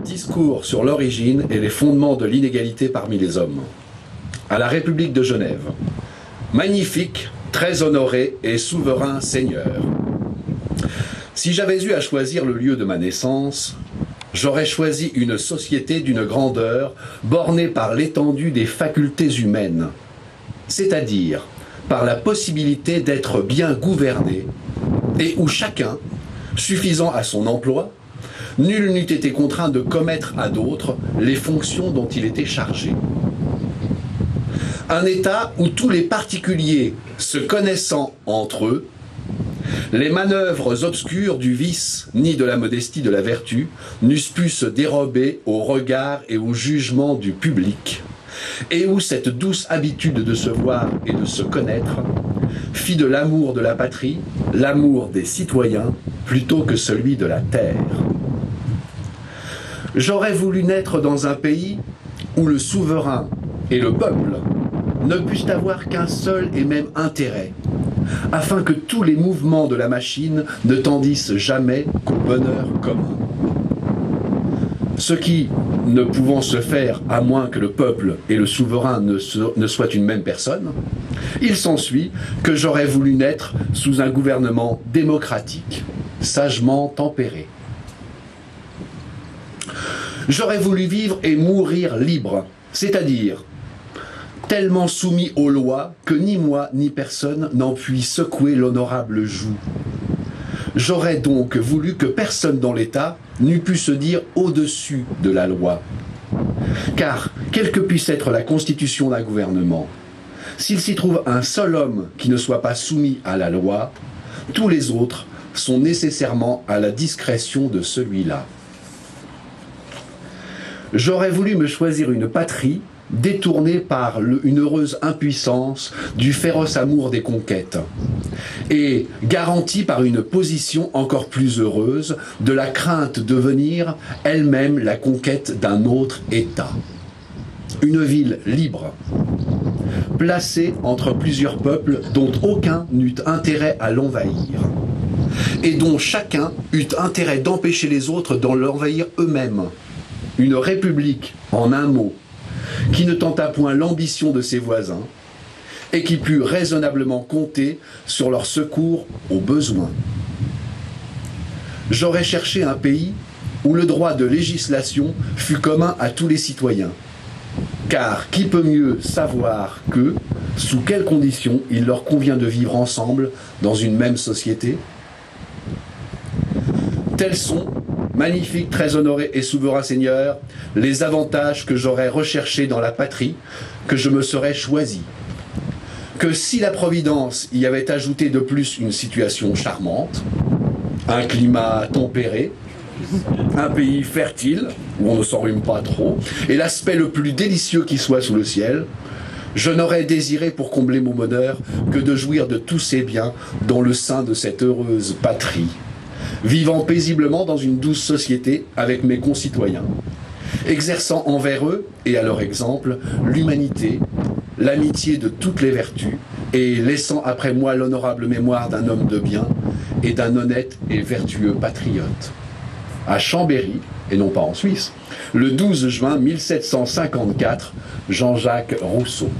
Discours sur l'origine et les fondements de l'inégalité parmi les hommes. À la République de Genève. Magnifique, très honoré et souverain Seigneur. Si j'avais eu à choisir le lieu de ma naissance, j'aurais choisi une société d'une grandeur bornée par l'étendue des facultés humaines, c'est-à-dire par la possibilité d'être bien gouverné et où chacun, suffisant à son emploi, nul n'eût été contraint de commettre à d'autres les fonctions dont il était chargé. Un État où tous les particuliers, se connaissant entre eux, les manœuvres obscures du vice ni de la modestie de la vertu n'eussent pu se dérober au regard et au jugement du public, et où cette douce habitude de se voir et de se connaître fit de l'amour de la patrie l'amour des citoyens plutôt que celui de la terre. J'aurais voulu naître dans un pays où le souverain et le peuple ne puissent avoir qu'un seul et même intérêt, afin que tous les mouvements de la machine ne tendissent jamais qu'au bonheur commun. Ce qui, ne pouvant se faire à moins que le peuple et le souverain ne soient une même personne, il s'ensuit que j'aurais voulu naître sous un gouvernement démocratique, sagement tempéré. J'aurais voulu vivre et mourir libre, c'est-à-dire tellement soumis aux lois que ni moi ni personne n'en puisse secouer l'honorable joug. J'aurais donc voulu que personne dans l'État n'eût pu se dire au-dessus de la loi. Car, quelle que puisse être la constitution d'un gouvernement, s'il s'y trouve un seul homme qui ne soit pas soumis à la loi, tous les autres sont nécessairement à la discrétion de celui-là. J'aurais voulu me choisir une patrie détournée par une heureuse impuissance du féroce amour des conquêtes et garantie par une position encore plus heureuse de la crainte de devenir elle-même la conquête d'un autre État. Une ville libre, placée entre plusieurs peuples dont aucun n'eut intérêt à l'envahir et dont chacun eut intérêt d'empêcher les autres d'en l'envahir eux-mêmes. Une république, en un mot, qui ne tenta point l'ambition de ses voisins et qui put raisonnablement compter sur leur secours aux besoins. J'aurais cherché un pays où le droit de législation fût commun à tous les citoyens, car qui peut mieux savoir que, sous quelles conditions il leur convient de vivre ensemble dans une même société? Tels sont, magnifique, très honoré et souverain Seigneur, les avantages que j'aurais recherchés dans la patrie, que je me serais choisi. Que si la Providence y avait ajouté de plus une situation charmante, un climat tempéré, un pays fertile, où on ne s'enrhume pas trop, et l'aspect le plus délicieux qui soit sous le ciel, je n'aurais désiré pour combler mon bonheur que de jouir de tous ces biens dans le sein de cette heureuse patrie, vivant paisiblement dans une douce société avec mes concitoyens, exerçant envers eux et à leur exemple l'humanité, l'amitié de toutes les vertus et laissant après moi l'honorable mémoire d'un homme de bien et d'un honnête et vertueux patriote. À Chambéry, et non pas en Suisse, le 12 juin 1754, Jean-Jacques Rousseau.